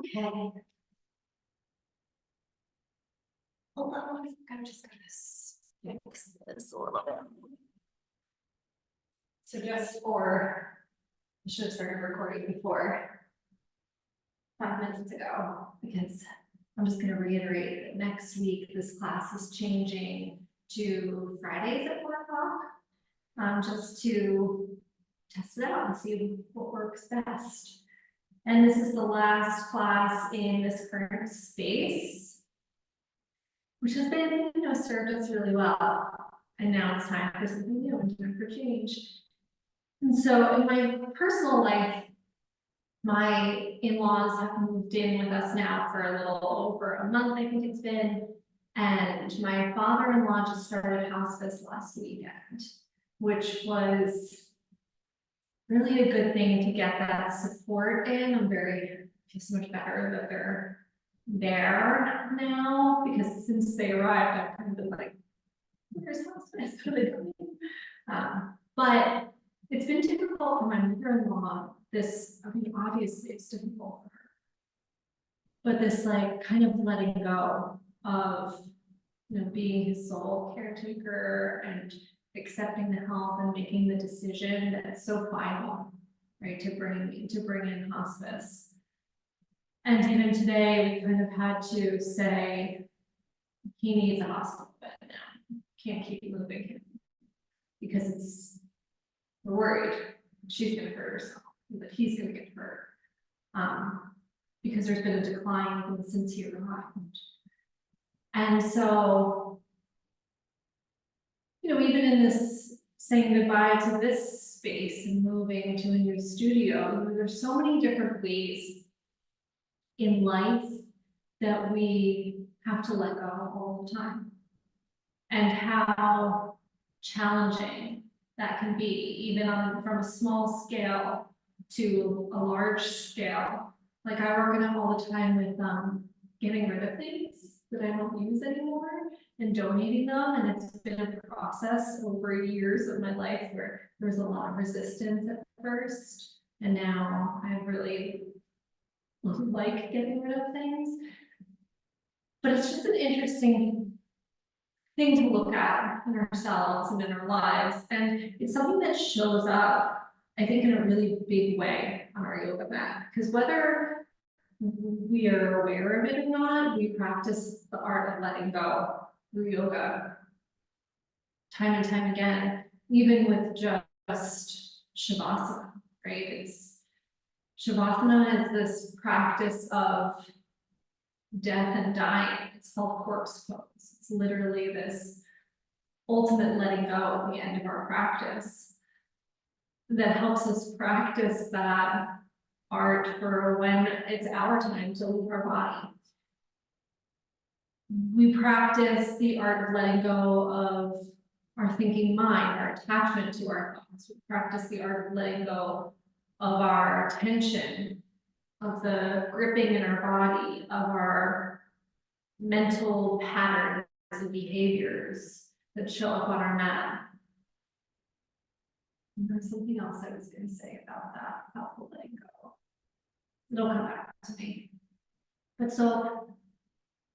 Okay. Hold on, I'm just gonna fix this a little bit. So just for, I should have started recording before 5 minutes ago, because I'm just gonna reiterate that next week, this class is changing to Fridays at 4 o'clock. Just to test it out and see what works best. And this is the last class in this current space, which has been, served us really well. And now it's time for something new and time for change. And so in my personal life, my in-laws have moved in with us now for a little over a month, I think it's been. And my father-in-law just started hospice last weekend, which was really a good thing to get that support in. Feel so much better that they're there now, because since they arrived, I've kind of been like, where's hospice? What are they doing? But it's been difficult for my mother-in-law. Obviously it's difficult for her. But this kind of letting go of, being his sole caretaker and accepting the help and making the decision that's so final, right, to bring in hospice. And even today, we kind of had to say, he needs a hospital bed now. Can't keep moving him because we're worried she's going to hurt herself, that he's going to get hurt, because there's been a decline even since he arrived. And so, even in this saying goodbye to this space and moving to a new studio, there's so many different ways in life that we have to let go all the time, and how challenging that can be, even from a small scale to a large scale. Like I work on it all the time with getting rid of things that I don't use anymore and donating them. And it's been a process over years of my life where there was a lot of resistance at first. And now I really like getting rid of things. But it's just an interesting thing to look at in ourselves and in our lives. And it's something that shows up, I think, in a really big way on our yoga mat. Because whether we are aware of it or not, we practice the art of letting go through yoga time and time again, even with just Shavasana, right? Shavasana is this practice of death and dying. It's called corpse pose. It's literally this ultimate letting go at the end of our practice that helps us practice that art for when it's our time to leave our body. We practice the art of letting go of our thinking mind, our attachment to our thoughts. We practice the art of letting go of our tension, of the gripping in our body, of our mental patterns and behaviors that show up on our mat. And there's something else I was going to say about that, about the letting go. It'll come back to me. But so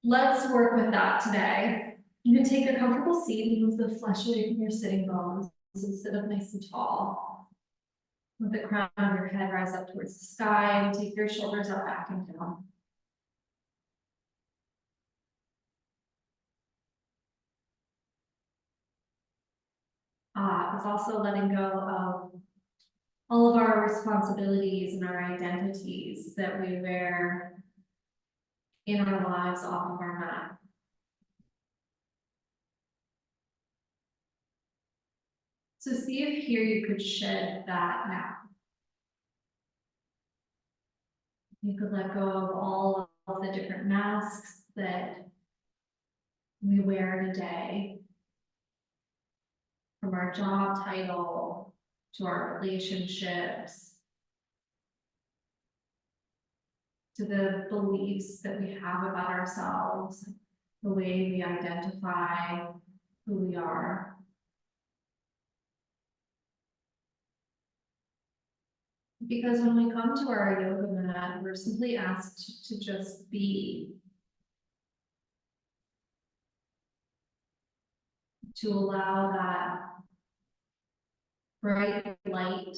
let's work with that today. You can take a comfortable seat and move the flesh away from your sitting bones and sit up nice and tall. Let the crown of your head rise up towards the sky and take your shoulders up, back and down. It's also letting go of all of our responsibilities and our identities that we wear in our lives off of our mat. So see if here you could shed that now. You could let go of all of the different masks that we wear in a day, from our job title to our relationships, to the beliefs that we have about ourselves, the way we identify who we are. Because when we come to our yoga mat, we're simply asked to just be. To allow that bright light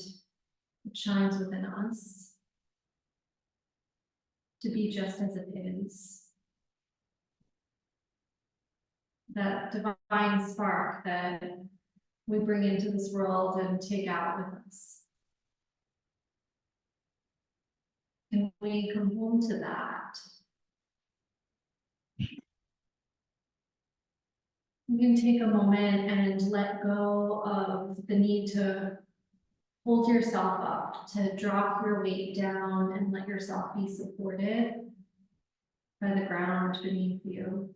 that shines within us to be just as it is. That divine spark that we bring into this world and take out with us. Can we come home to that? You can take a moment and let go of the need to hold yourself up, to drop your weight down and let yourself be supported by the ground beneath you.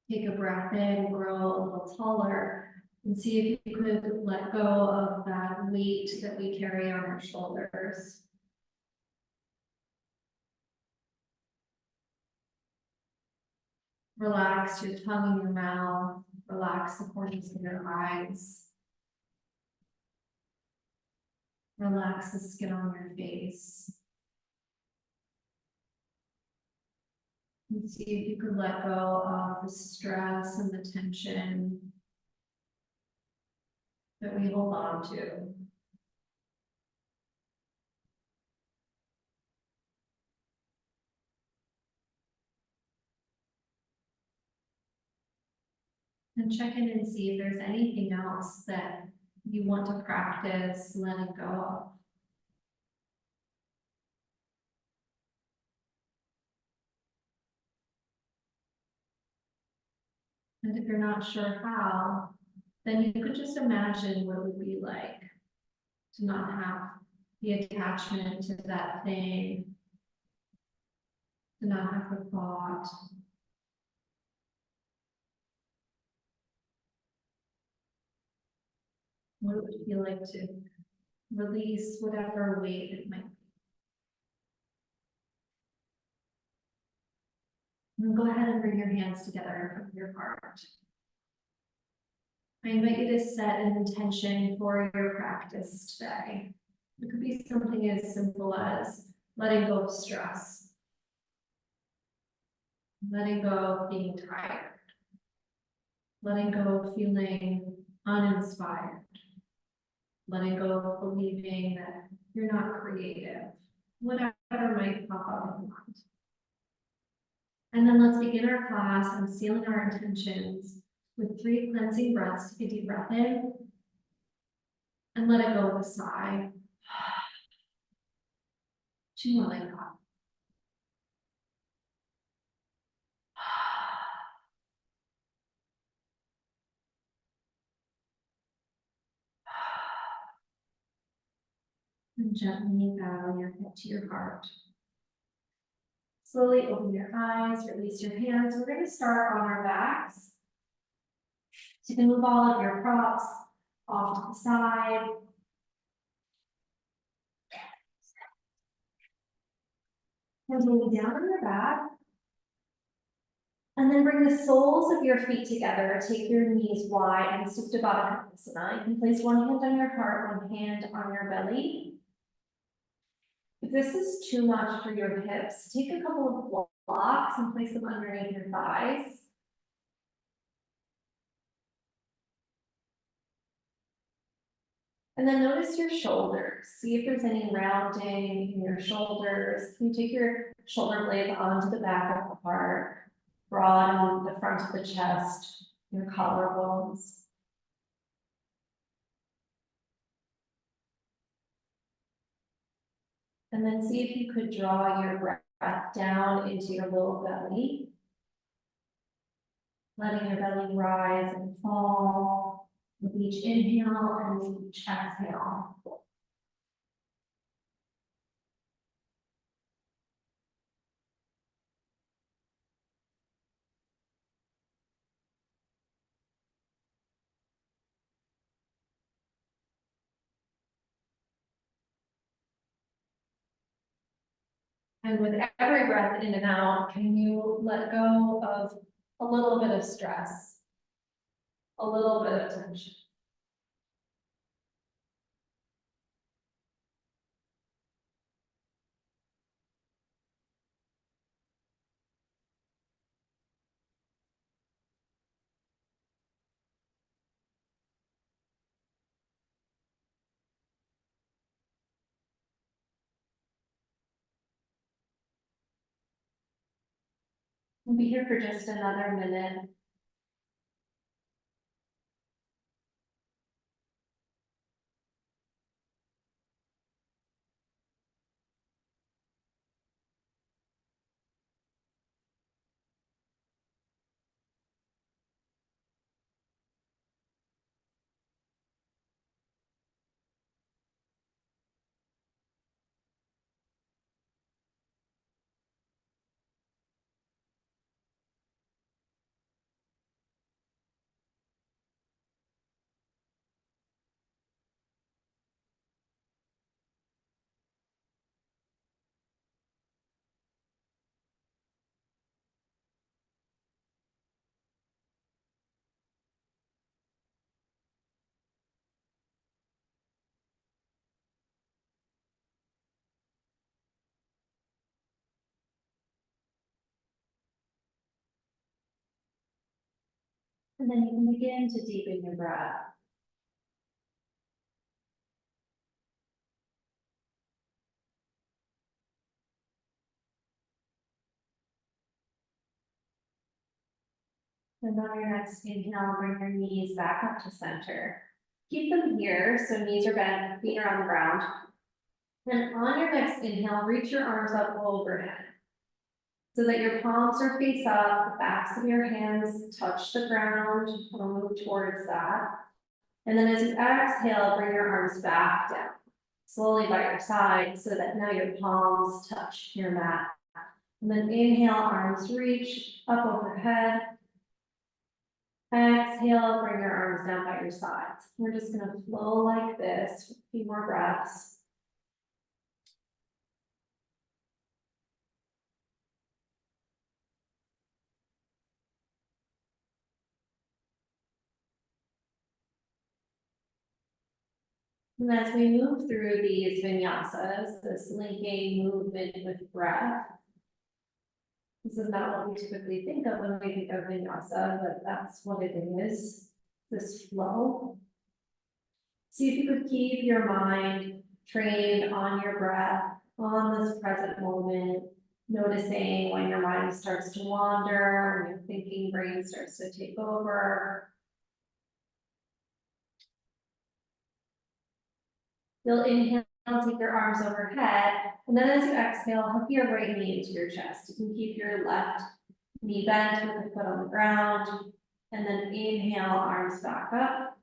Take a breath in, grow a little taller, and see if you could let go of that weight that we carry on our shoulders. Relax your tongue in your mouth, relax the corners of your eyes. Relax the skin on your face. And see if you could let go of the stress and the tension that we hold on to. And check in and see if there's anything else that you want to practice letting go of. And if you're not sure how, then you could just imagine what it would be like to not have the attachment to that thing, to not have the thought. What it would feel like to release whatever weight it might be. And go ahead and bring your hands together in front of your heart. I invite you to set an intention for your practice today. It could be something as simple as letting go of stress, letting go of being tired, letting go of feeling uninspired, letting go of believing that you're not creative, whatever might pop up in mind. And then let's begin our class on sealing our intentions with 3 cleansing breaths. Take a deep breath in and let it go with a sigh. 2 more like that. And gently bow your head to your heart. Slowly open your eyes, release your hands. We're going to start on our backs. So you can move all of your props off to the side. And lay down on your back. And then bring the soles of your feet together. Take your knees wide and Supta Baddha Konasana. You can place one hand on your heart, one hand on your belly. If this is too much for your hips, take a couple of blocks and place them underneath your thighs. And then notice your shoulders. See if there's any rounding in your shoulders. Can you take your shoulder blades onto the back of the heart? Broaden the front of the chest, your collarbones. And then see if you could draw your breath down into your low belly. Letting your belly rise and fall with each inhale and with each exhale. And with every breath in and out, can you let go of a little bit of stress? a little bit of tension. We'll be here for just another minute. And then you can begin to deepen your breath. And on your next inhale, bring your knees back up to center. Keep them here, so knees are bent, feet are on the ground. Then on your next inhale, reach your arms up overhead, so that your palms are face up, the backs of your hands touch the ground, move towards that. And then as you exhale, bring your arms back down, slowly by your side, so that now your palms touch your mat. And then inhale, arms reach up overhead. Exhale, bring your arms down by your sides. We're just gonna flow like this for a few more breaths. And as we move through these vinyasas, this linking movement with breath, this is not what we typically think of when we think of vinyasa, but that's what it is, this flow. See if you could keep your mind trained on your breath, on this present moment, noticing when your mind starts to wander, when your thinking brain starts to take over. You'll inhale, take your arms overhead, and then as you exhale, hook your right knee into your chest. You can keep your left knee bent with the foot on the ground, and then inhale, arms back up.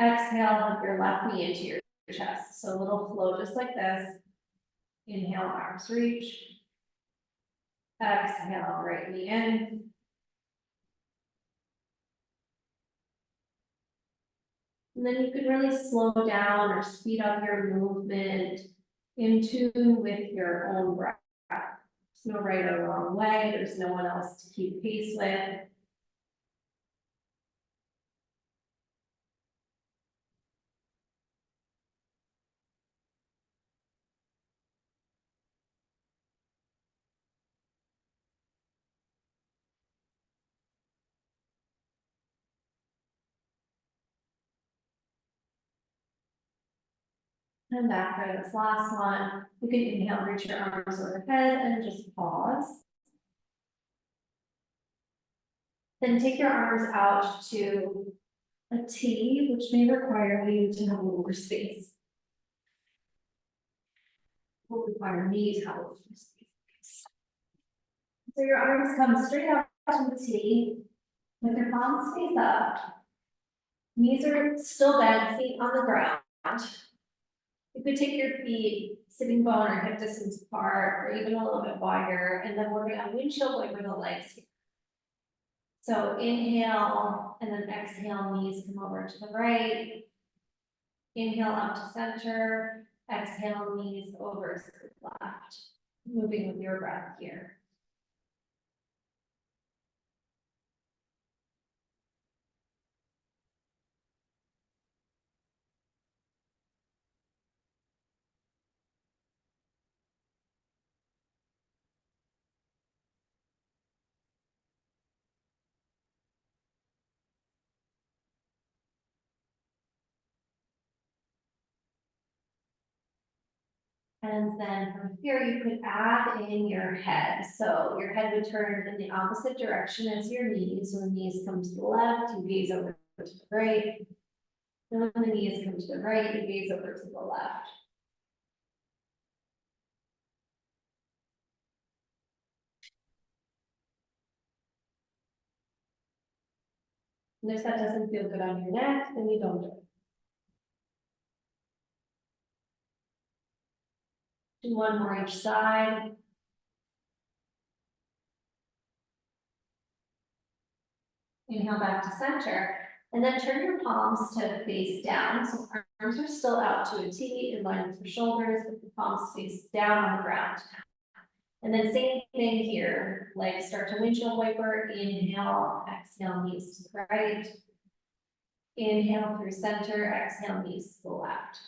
Exhale, hook your left knee into your chest. So a little flow just like this. Inhale, arms reach. Exhale, right knee in. And then you can really slow down or speed up your movement in tune with your own breath. There's no right or wrong way. There's no one else to keep pace with. And after this last one, you can inhale, reach your arms overhead and just pause. Then take your arms out to a T, which may require you to have a little more space. Will require me to have a little more space. So your arms come straight out to the T, with your palms face up. Knees are still bent, feet on the ground. You could take your feet sitting bone or hip distance apart, or even a little bit wider, and then we're gonna windshield wiper the legs. So inhale, and then exhale, knees come over to the right. Inhale up to center, exhale, knees over to the left. Moving with your breath here. And then from here, you could add in your head. So your head would turn in the opposite direction as your knees. When the knees come to the left, you gaze over to the right. And when the knees come to the right, you gaze over to the left. And if that doesn't feel good on your neck, then you don't do it. Do one more each side. Inhale back to center, and then turn your palms to face down. So arms are still out to a T in line with your shoulders, with the palms face down on the ground. And then same thing here, legs start to windshield wiper, inhale, exhale, knees to the right. Inhale through center, exhale, knees to the left.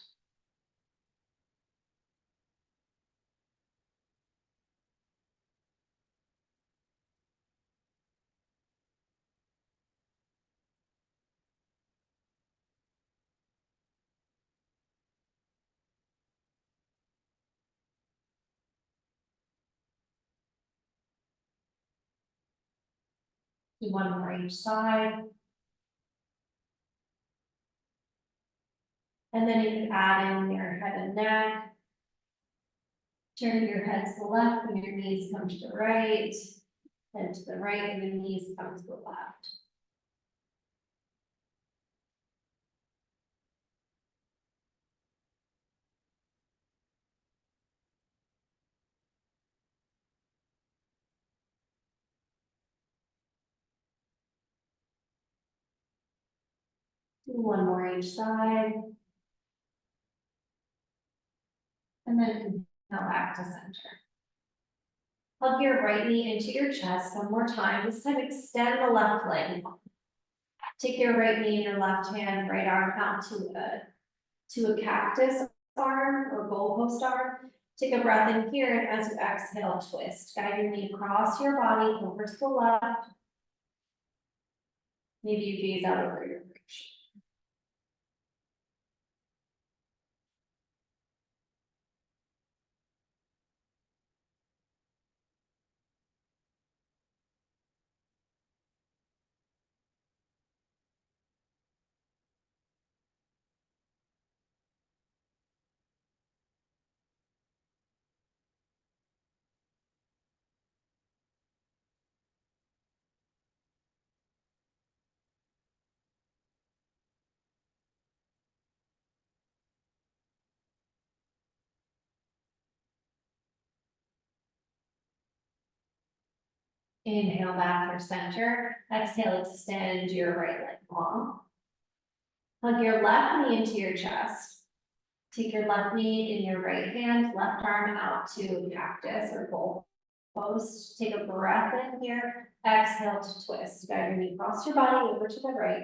Do one more each side. And then you can add in your head and neck. Turn your head to the left when your knees come to the right, head to the right, and the knees come to the left. Do one more each side. And then inhale back to center. Hug your right knee into your chest one more time. This time extend the left leg. Take your right knee and your left hand, right arm out to a cactus arm or goalpost arm. Take a breath in here, and as you exhale, twist. Guide your knee across your body over to the left. Maybe you gaze out over your bridge. Inhale back for center. Exhale, extend your right leg long. Hug your left knee into your chest. Take your left knee in your right hand, left arm out to cactus or goalpost. Take a breath in here. Exhale to twist. Guide your knee across your body over to the right.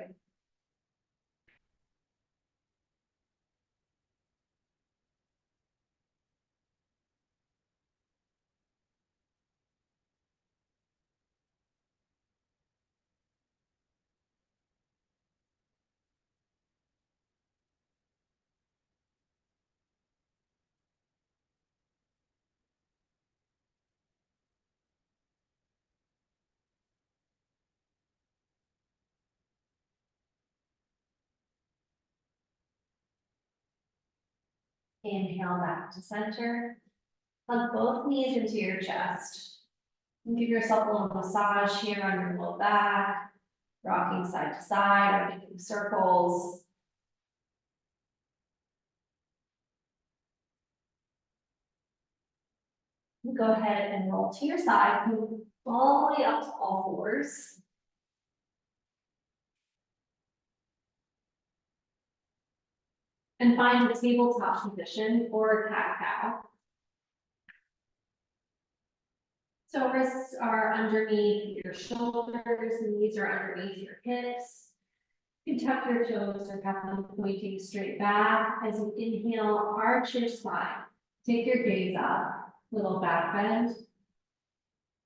Inhale back to center. Hug both knees into your chest. And give yourself a little massage here on your low back, rocking side to side or making circles. Go ahead and roll to your side, move all the way up to all fours. And find a tabletop position or cat-cow. So wrists are underneath your shoulders, knees are underneath your hips. You can tuck your toes or have them pointing straight back. As you inhale, arch your spine. Take your gaze up, little back bend.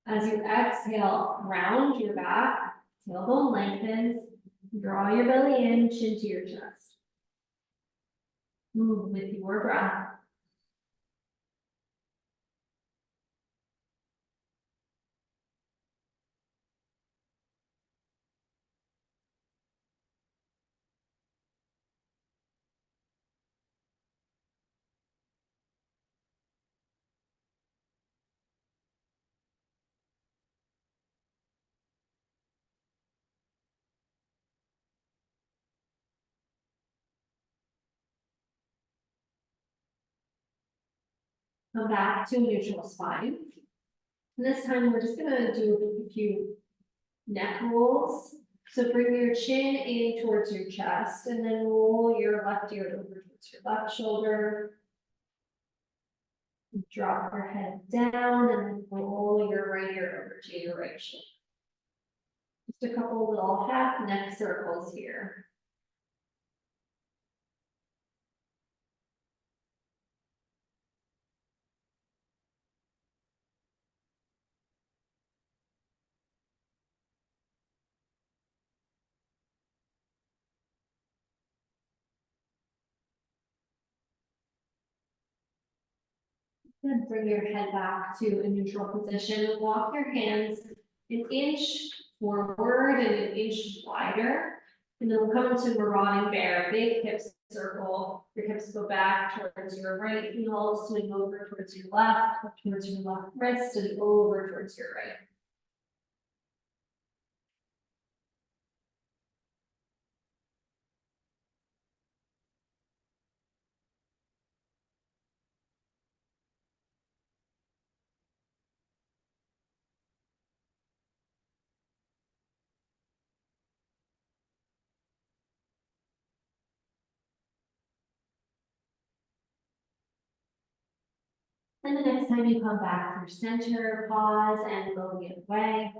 As you exhale, round your back, tailbone lengthens, draw your belly in, chin to your chest. Move with your breath. come back to a neutral spine. And this time, we're just gonna do a few neck rolls. So bring your chin in towards your chest and then roll your left ear over towards your left shoulder. Drop your head down and then roll your right ear over to your right shoulder. Just a couple little half neck circles here. Then bring your head back to a neutral position. Walk your hands an inch forward and an inch wider. And then we'll come into marauding bear, big hips circle. Your hips go back towards your right heel, swing over towards your left, up towards your left wrist, and over towards your right. And the next time you come back through center, pause and go the other way.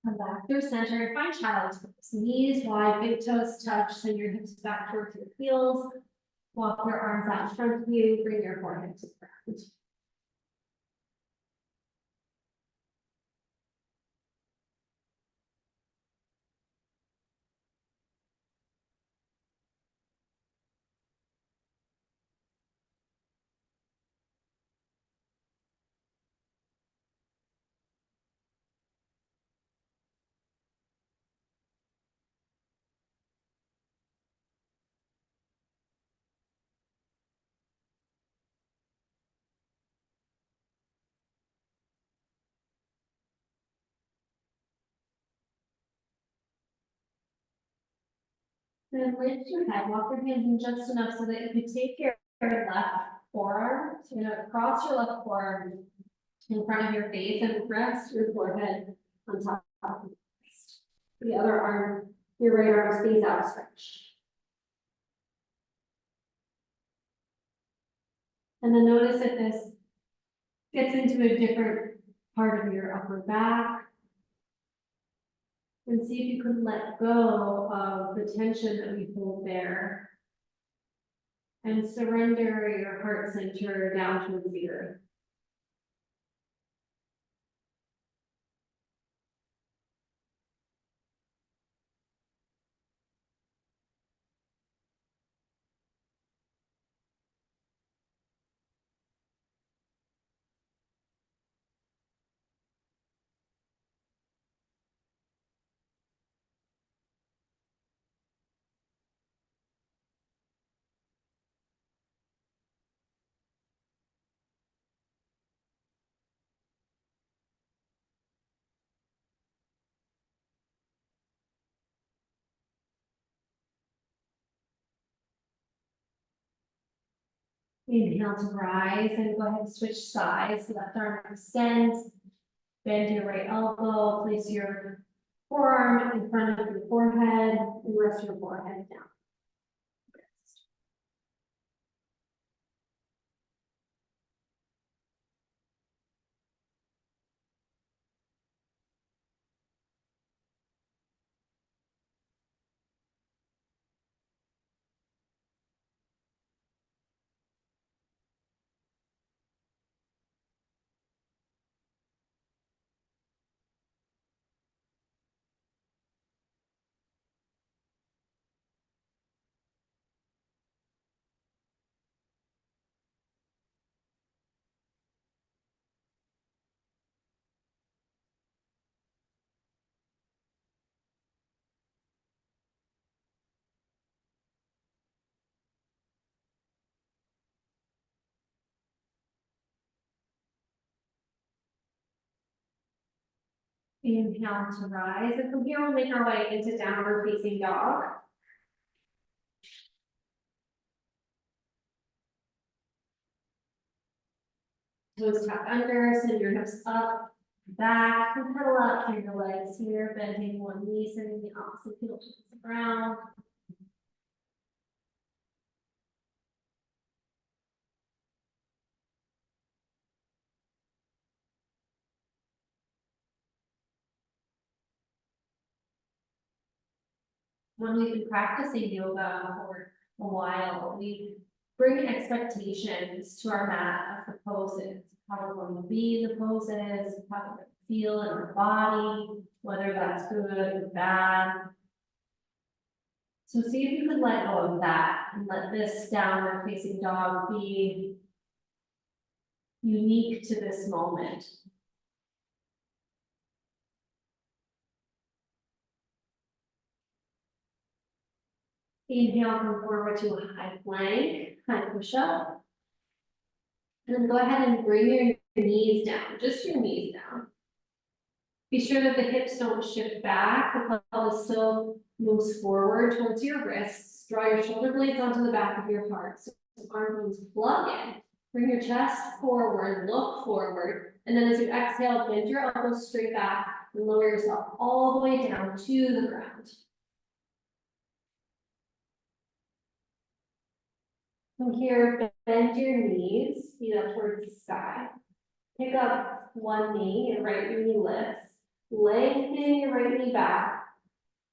Come back through center, find child's pose. Knees wide, big toes touch, send your hips back towards your heels. Walk your arms out in front of you, bring your forehead to the ground. Then lift your head, walk your hands in just enough so that you can take your left forearm, so you're gonna cross your left forearm in front of your face and rest your forehead on top of the chest. The other arm, your right arm stays outstretched. And then notice if this gets into a different part of your upper back. And see if you can let go of the tension that we hold there. And surrender your heart center down towards the earth. Inhale to rise and go ahead and switch sides. Left arm extends. Bend your right elbow. Place your forearm in front of your forehead and rest your forehead down. Inhale to rise, and from here we'll make our way into downward facing dog. Toes tuck under, send your hips up, back, and pedal up, turn your legs here, bending one knee, sending the opposite heel towards the ground. When we've been practicing yoga for a while, we bring expectations to our mat of the poses, how we're going to be in the poses, how we're going to feel in our body, whether that's good or bad. So see if you could let go of that and let this downward facing dog be unique to this moment. Inhale, come forward to a high plank, high push-up. And then go ahead and bring your knees down, just your knees down. Be sure that the hips don't shift back, the pelvis still moves forward towards your wrists. Draw your shoulder blades onto the back of your heart. So arm bones plug in. Bring your chest forward, look forward. And then as you exhale, bend your elbows straight back and lower yourself all the way down to the ground. From here, bend your knees, feet up towards the sky. Pick up one knee, your right knee lifts. Lengthen your right knee back.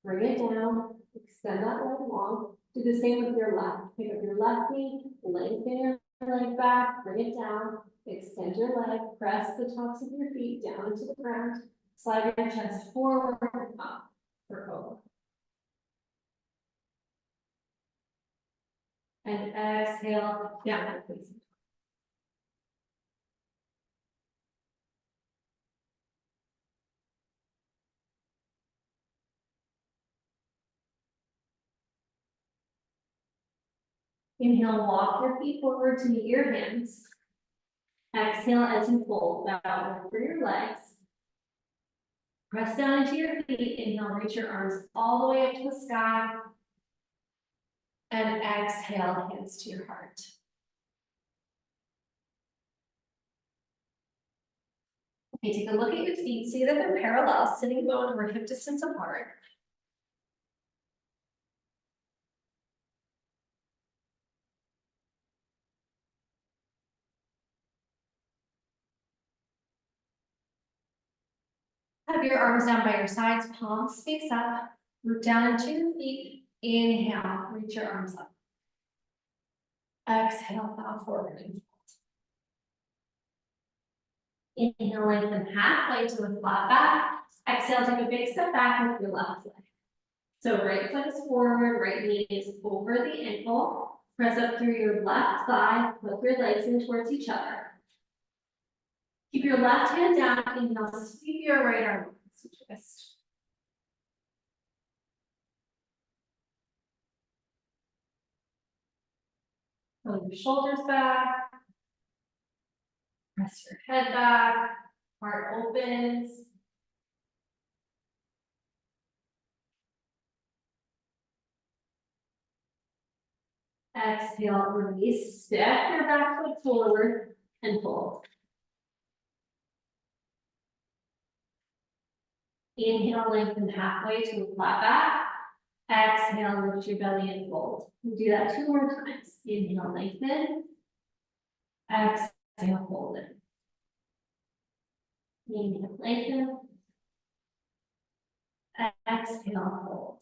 Bring it down, extend that leg long. Do the same with your left. Pick up your left knee, lengthen your leg back, bring it down, extend your leg, press the tops of your feet down into the ground. Slide your chest forward and up for cobra. And exhale, downward facing. Inhale, walk your feet forward to meet your hands. Exhale as you fold, bow over your legs. Press down into your feet, inhale, reach your arms all the way up to the sky. And exhale, hands to your heart. Okay, take a look at your feet, see that they're parallel, sitting bone over hip distance apart. Have your arms down by your sides, palms face up, root down into your feet. Inhale, reach your arms up. Exhale, bow forward and fold. Inhale, lengthen halfway to a flat back. Exhale, take a big step back with your left leg. So right foot is forward, right knee is over the ankle. Press up through your left thigh, flip your legs in towards each other. Keep your left hand down, inhale, sweep your right arm up, twist. Pull your shoulders back. Press your head back, heart opens. Exhale, release, step your back foot forward and fold. Inhale, lengthen halfway to a flat back. Exhale, lift your belly and fold. We'll do that 2 more times. Inhale, lengthen. Exhale, fold it. Inhale, lengthen. Exhale, fold.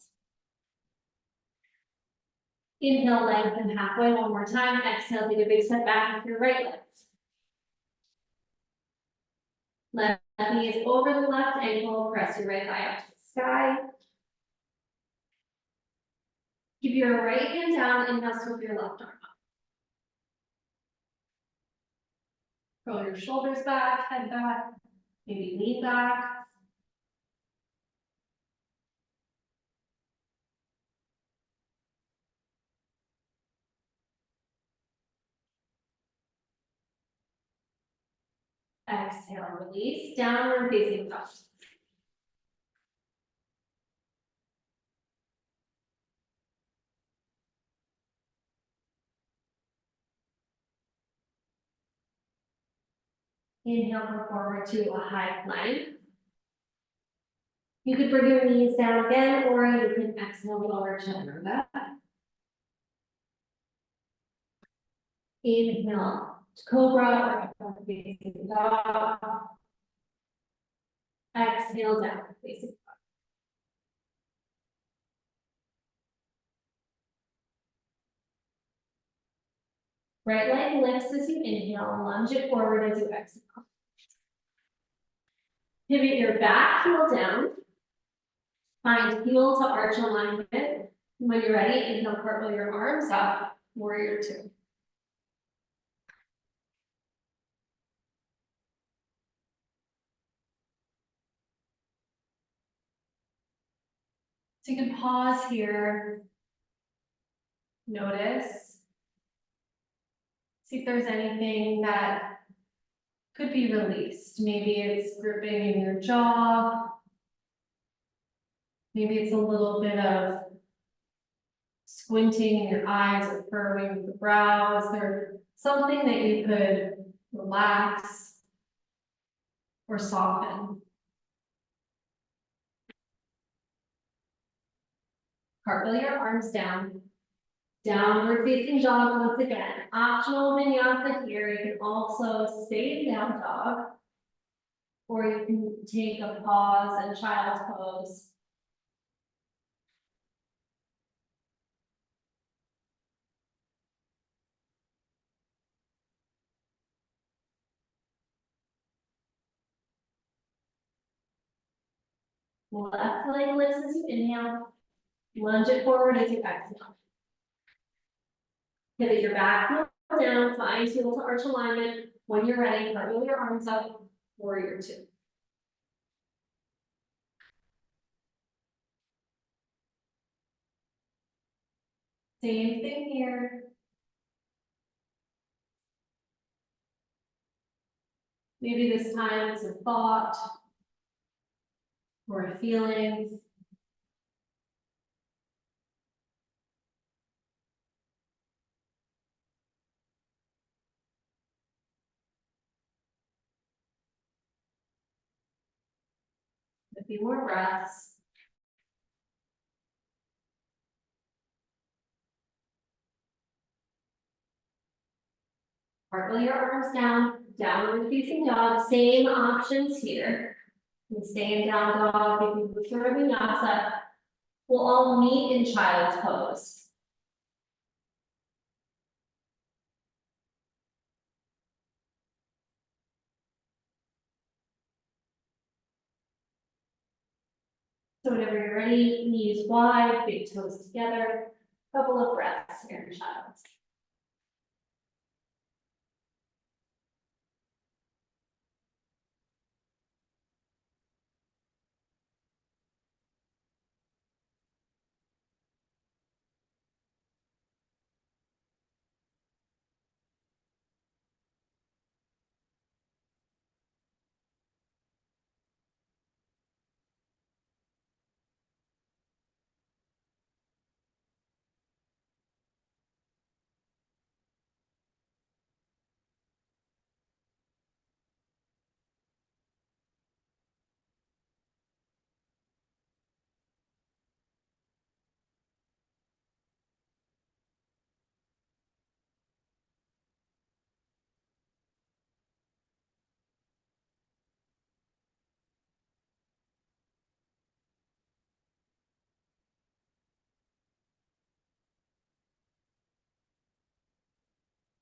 Inhale, lengthen halfway, 1 more time. Exhale, take a big step back with your right leg. Left knee is over the left ankle, press your right thigh up to the sky. Keep your right hand down and now sweep your left arm up. Roll your shoulders back, head back, maybe lean back. Exhale, release, downward facing dog. Inhale, come forward to a high plank. You could bring your knees down again, or you can exhale, lower chaturanga. Inhale to cobra or facing dog. Exhale down, facing dog. Right leg lifts as you inhale, lunge it forward as you exhale. Pivot your back heel down. Find heel to arch alignment. When you're ready, inhale, cartwheel your arms up, warrior two. So you can pause here. Notice. See if there's anything that could be released. Maybe it's gripping in your jaw. Maybe it's a little bit of squinting in your eyes or furrowing the brows. There's something that you could relax or soften. Cartwheel your arms down. Downward facing dog once again. Optional vinyasa here. You can also stay in down dog. Or you can take a pause and child's pose. Left leg lifts as you inhale. Lunge it forward as you exhale. Pivot your back heel down, find heel to arch alignment. When you're ready, cartwheel your arms up, warrior two. Same thing here. Maybe this time it's a thought or a feeling. A few more breaths. Cartwheel your arms down, downward facing dog, same options here. You can stay in down dog, you can move through a vinyasa. We'll all meet in child's pose. So whenever you're ready, knees wide, big toes together, couple of breaths here in child's.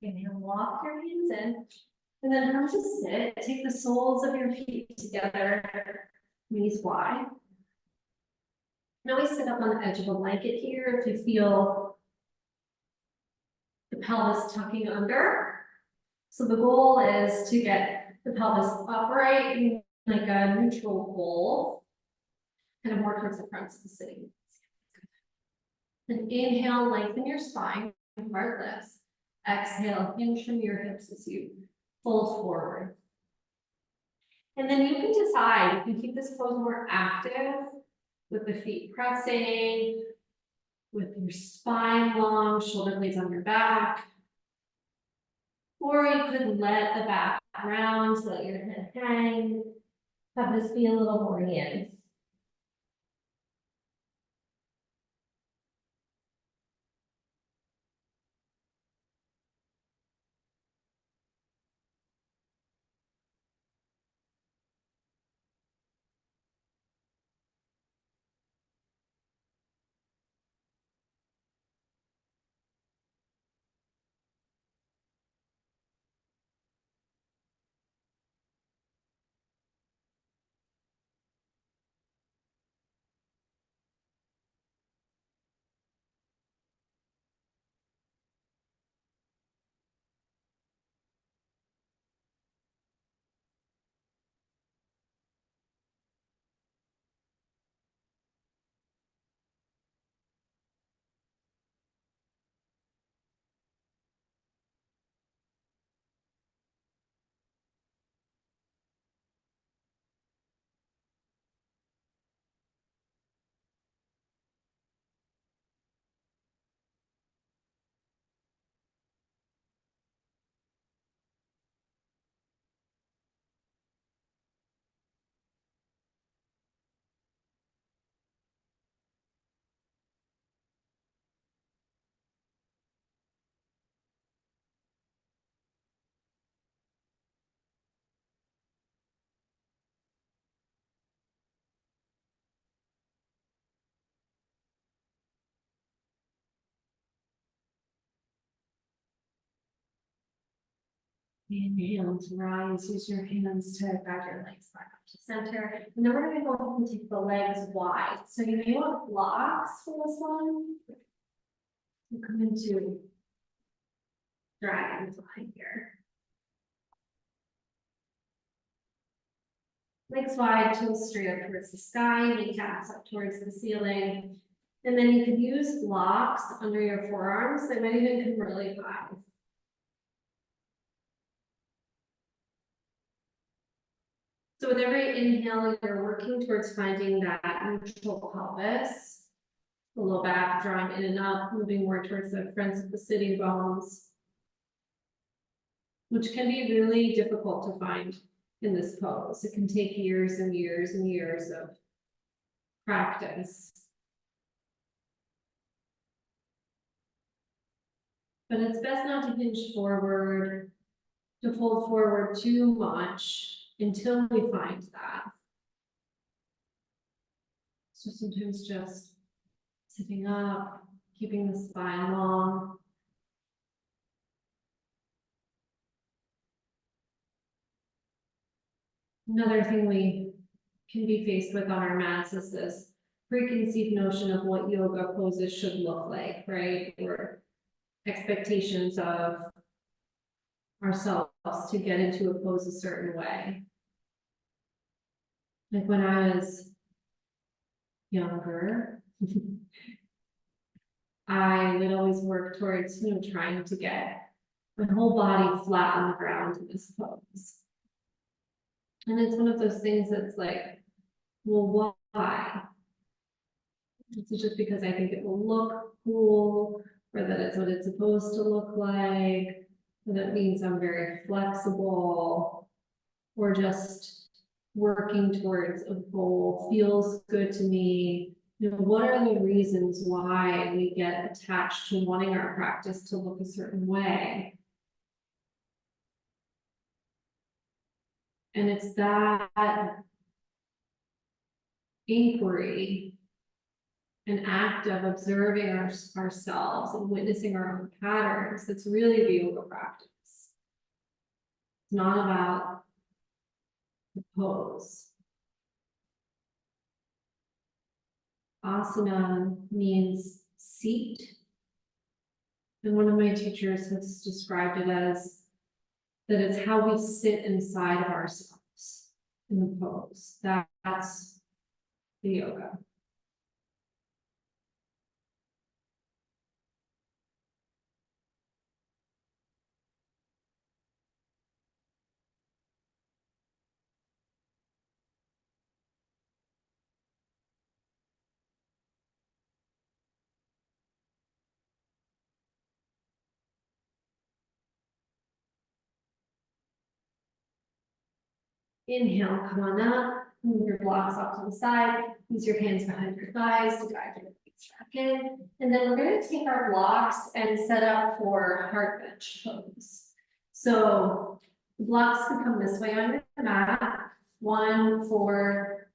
Inhale, walk your hands in, and then come to sit. Take the soles of your feet together, knees wide. Now we sit up on the edge of a blanket here if you feel the pelvis tucking under. So the goal is to get the pelvis upright in like a neutral bowl, kind of more towards the front of the sitting. And inhale, lengthen your spine, heart lifts. Exhale, hinge from your hips as you fold forward. And then you can decide, you can keep this pose more active with the feet pressing, with your spine long, shoulder blades on your back. Or you could let the back round so that your head hang, have this be a little more in. Inhale to rise, use your hands to guide your legs back up to center. And then we're gonna go ahead and take the legs wide. So you may want blocks for this one. You come into dragonfly here. Legs wide, toes straight up towards the sky, kneecaps up towards the ceiling. And then you could use blocks under your forearms. They might even come really high. So with every inhale, you're working towards finding that neutral pelvis. The low back drawing in and up, moving more towards the fronts of the sitting bones. Which can be really difficult to find in this pose. It can take years and years and years of practice. But it's best not to hinge forward, to fold forward too much until we find that. So sometimes just sitting up, keeping the spine long. Another thing we can be faced with on our mats is this preconceived notion of what yoga poses should look like, right? Or expectations of ourselves to get into a pose a certain way. Like when I was younger, I would always work towards, trying to get my whole body flat on the ground in this pose. And it's one of those things that's like, well, why? Is it just because I think it will look cool, or that it's what it's supposed to look like, or that means I'm very flexible, or just working towards a goal feels good to me? What are the reasons why we get attached to wanting our practice to look a certain way? And it's that inquiry, an act of observing ourselves and witnessing our own patterns, that's really the yoga practice. It's not about the pose. Asana means seat. And one of my teachers has described it as that it's how we sit inside of ourselves in the pose. That's the yoga. Inhale, come on up, move your blocks off to the side, use your hands behind your thighs to guide your feet back in. And then we're gonna take our blocks and set up for heart bench pose. So blocks can come this way on your mat, one for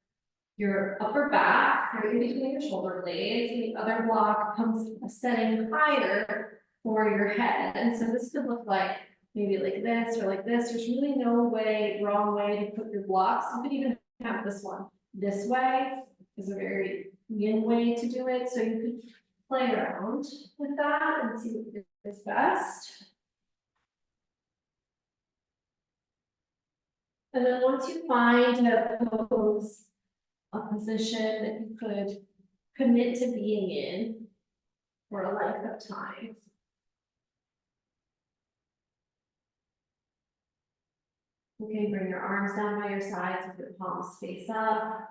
your upper back, right in between your shoulder blades, and the other block comes setting higher for your head. And so this could look like maybe like this or like this. There's really no way, wrong way to put your blocks. You could even have this one this way is a very yin way to do it. So you could play around with that and see what is best. And then once you find a pose, a position that you could commit to being in for a length of time. Okay, bring your arms down by your sides with your palms face up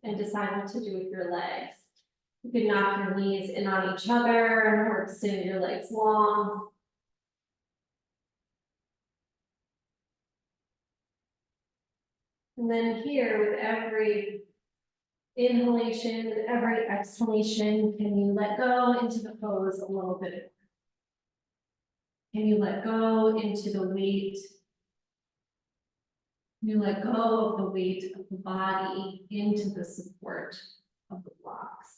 and decide what to do with your legs. You can knock your knees in on each other or extend your legs long. And then here, with every inhalation, with every exhalation, can you let go into the pose a little bit? Can you let go into the weight? You let go of the weight of the body into the support of the blocks.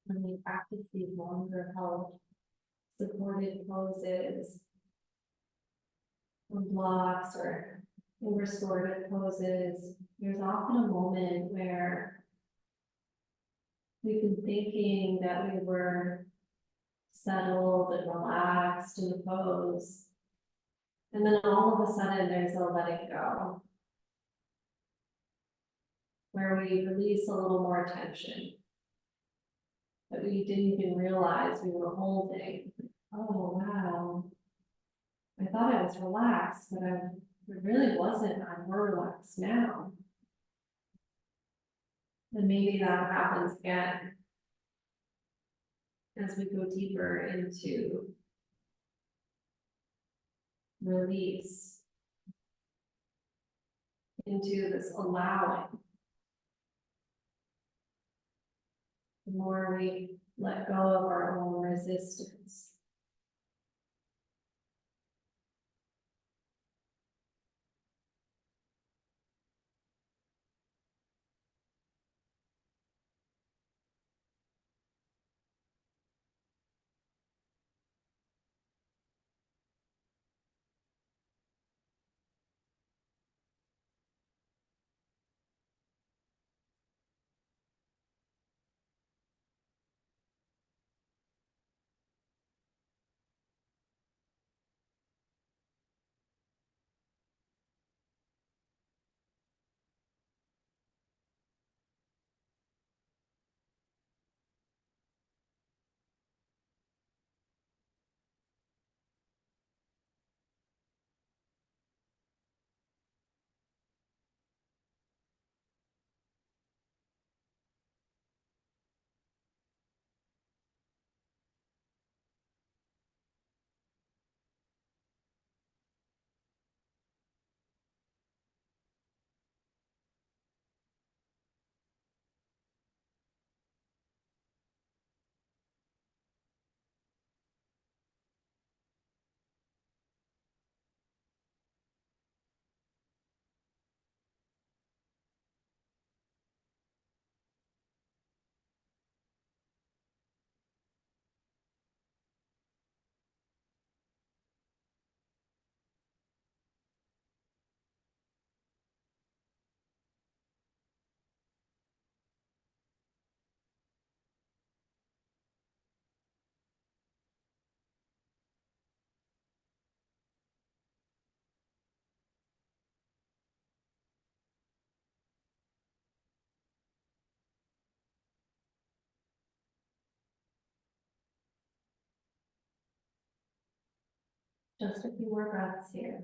When we practice these longer held supported poses, or blocks or restorative poses, there's often a moment where we've been thinking that we were settled and relaxed in the pose. And then all of a sudden there's a letting go, where we release a little more tension that we didn't even realize we were holding. Oh, wow. I thought I was relaxed, but I really wasn't. I'm more relaxed now. And maybe that happens again as we go deeper into release, into this allowing. The more we let go of our own resistance. Just a few more breaths here.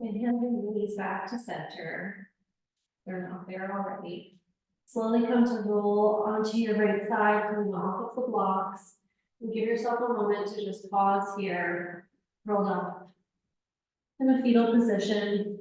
Inhale your knees back to center. They're not there already. Slowly come to roll onto your right side, coming off of the blocks. And give yourself a moment to just pause here, roll up in a fetal position.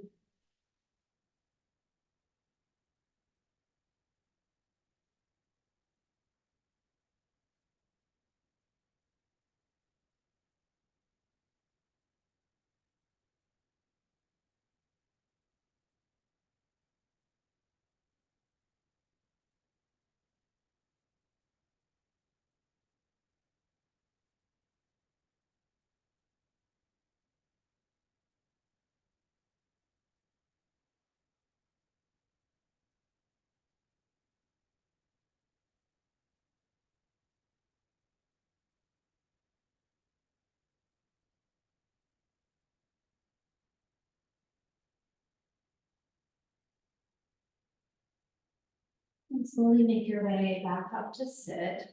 And slowly make your way back up to sit.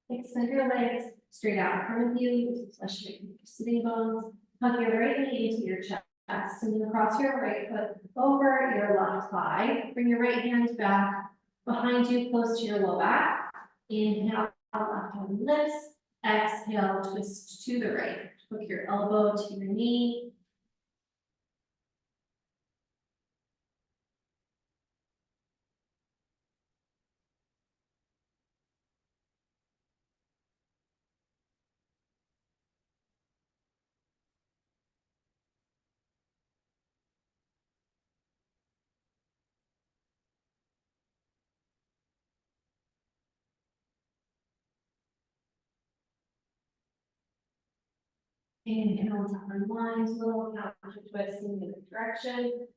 Extend your legs straight out in front of you, especially your sitting bones. Hug your right knee into your chest and then cross your right foot over your left thigh. Bring your right hand back behind you, close to your low back. Inhale, left hand lifts. Exhale, twist to the right. Hook your elbow to your knee. Inhale to unwind, little counter twist in the other direction.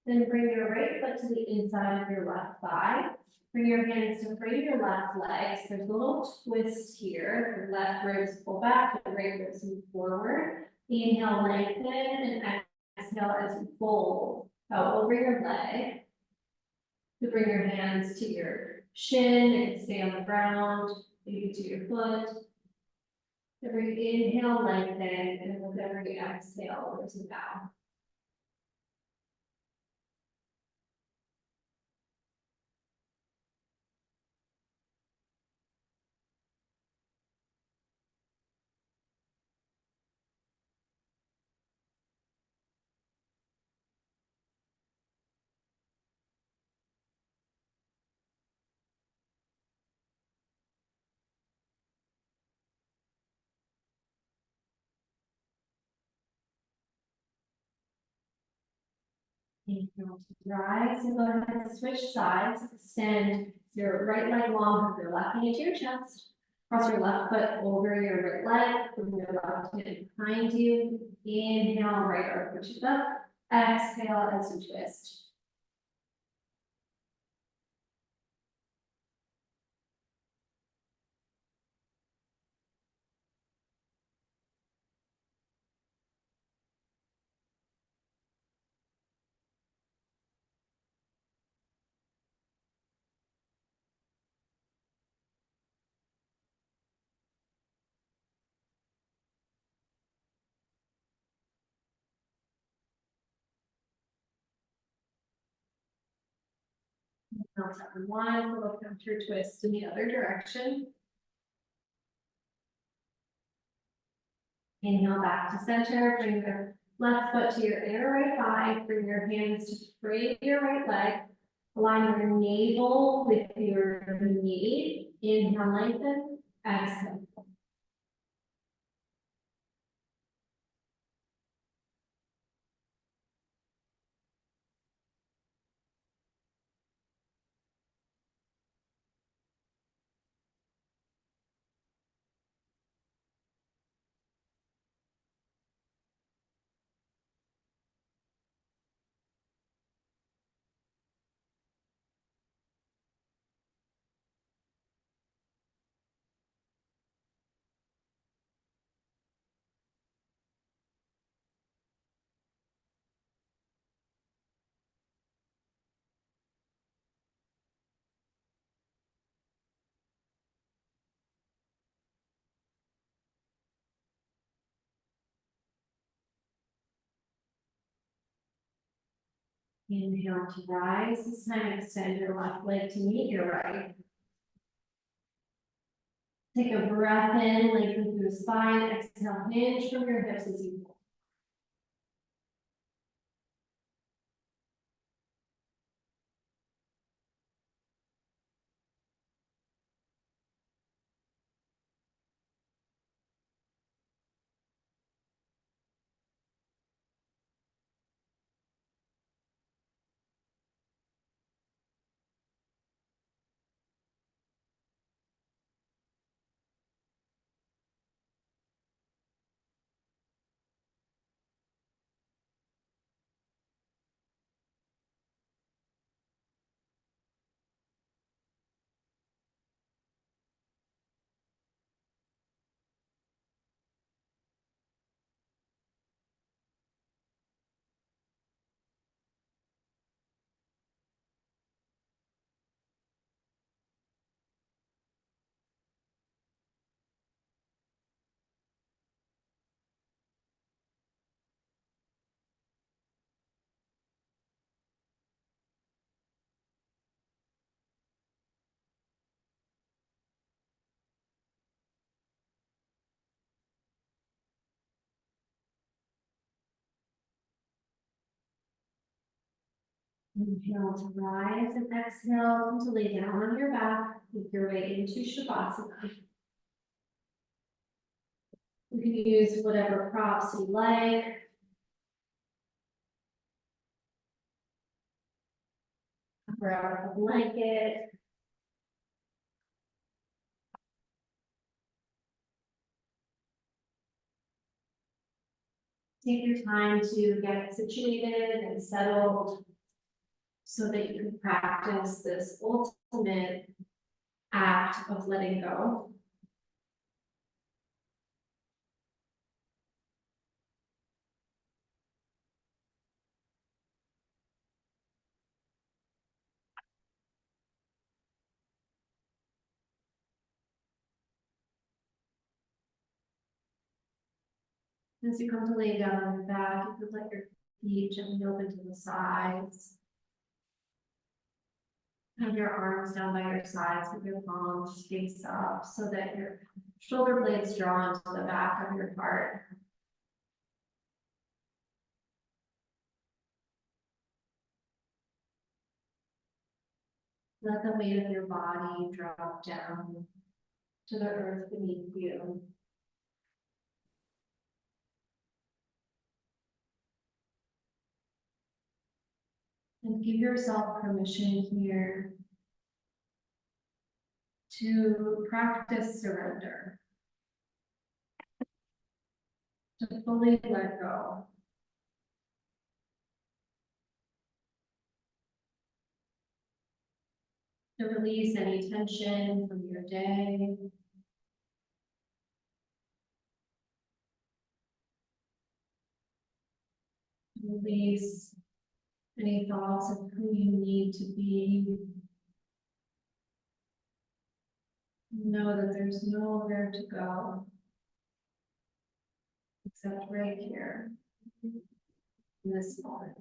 Then bring your right foot to the inside of your left thigh. Bring your hands to frame your left leg. So there's a little twist here. The left ribs pull back, the right ribs move forward. Inhale, lengthen, and exhale as you fold out over your leg. To bring your hands to your shin and stay on the ground, maybe to your foot. Every inhale, lengthen, and with every exhale, listen down. Inhale to rise and go ahead and switch sides. Extend your right leg long, hug your left knee to your chest. Cross your left foot over your right leg, bring your left hand behind you. Inhale, right arm pushes up. Exhale as you twist. Now to unwind, little counter twist in the other direction. Inhale back to center, bring your left foot to your inner right thigh, bring your hands to frame your right leg. Align your navel with your knee. Inhale, lengthen, exhale. Inhale to rise. This time extend your left leg to meet your right. Take a breath in, lengthen through the spine. Exhale, hinge from your hips as you pull. Inhale to rise and exhale to lay down on your back. Make your way into Shavasana. You can use whatever props you like. Grab a blanket. Take your time to get situated and settled so that you can practice this ultimate act of letting go. As you come to lay down on your back, you could let your feet gently open to the sides. Have your arms down by your sides with your palms face up so that your shoulder blades draw into the back of your heart. Let the weight of your body drop down to the earth beneath you. And give yourself permission here to practice surrender, to fully let go. To release any tension from your day. Release any thoughts of who you need to be. Know that there's nowhere to go except right here in this moment.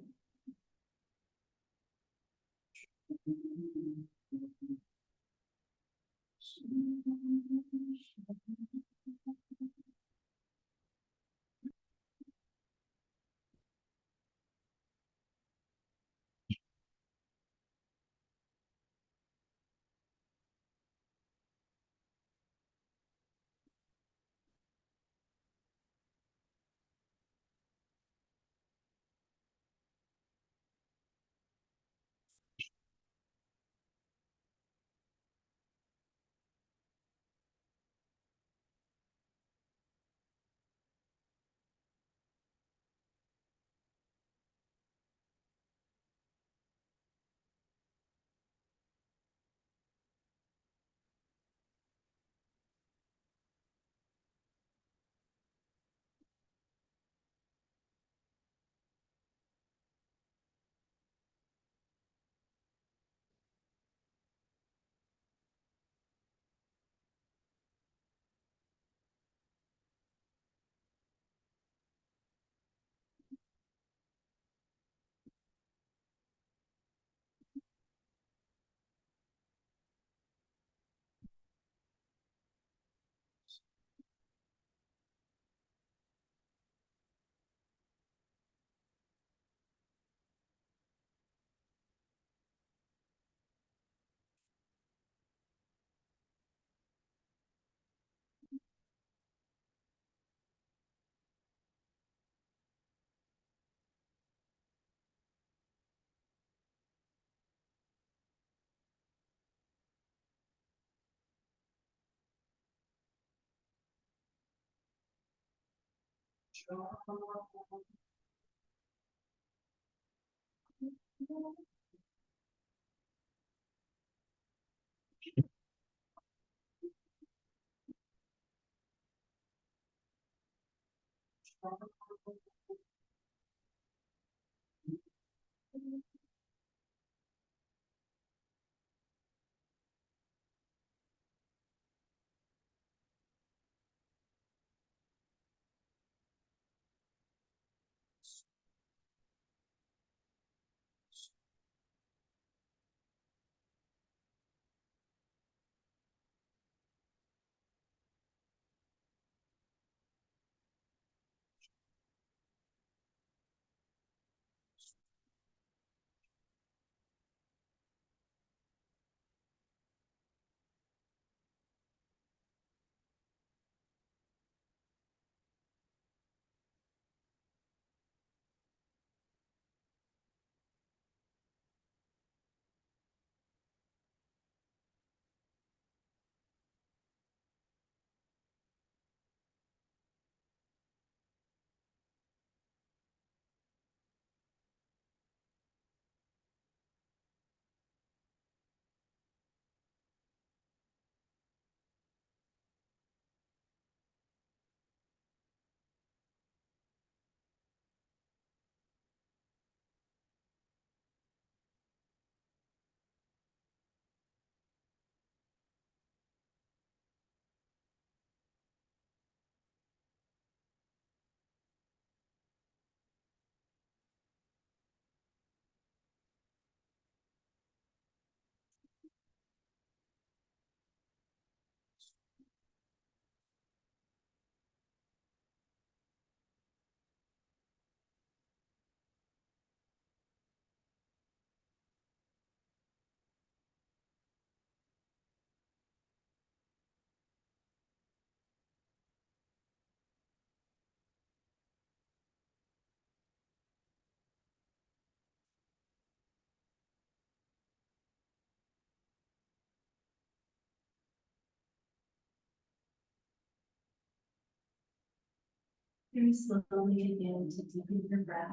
Very slowly begin to deepen your breath.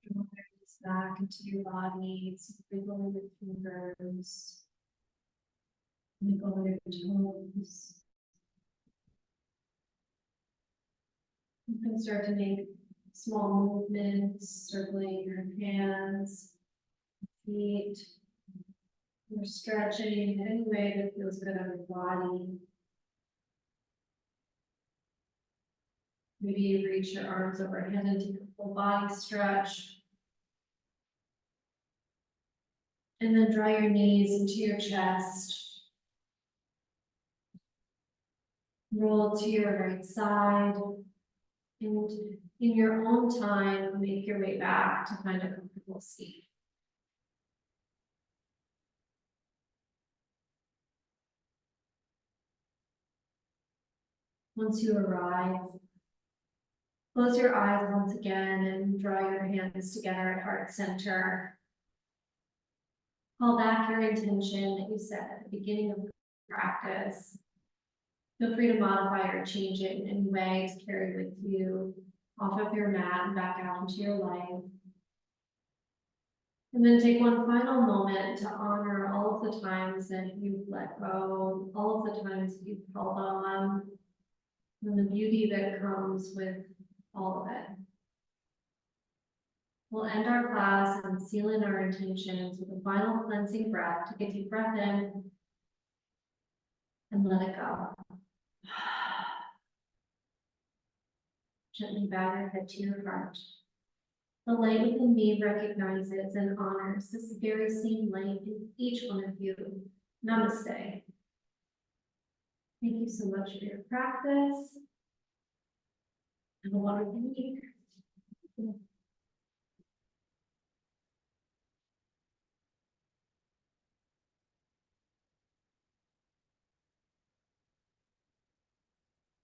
Draw awareness back into your body, so wiggle your fingers, wiggle your toes. You can start to make small movements, circling your hands, feet. You're stretching in any way that feels good on your body. Maybe you reach your arms overhead and take a full body stretch. And then draw your knees into your chest. Roll to your right side. And in your own time, make your way back to find a comfortable seat. Once you arrive, close your eyes once again and draw your hands together at heart center. Call back your intention that you set at the beginning of the practice. Feel free to modify or change it in any way to carry with you off of your mat and back out into your life. And then take one final moment to honor all of the times that you've let go, all of the times that you've held on, and the beauty that comes with all of it. We'll end our class and seal in our intentions with a final cleansing breath. Take a deep breath in and let it go. Gently bow your head to your heart. The light within me recognizes and honors this very same light in each one of you. Namaste. Thank you so much for your practice. Have a wonderful week.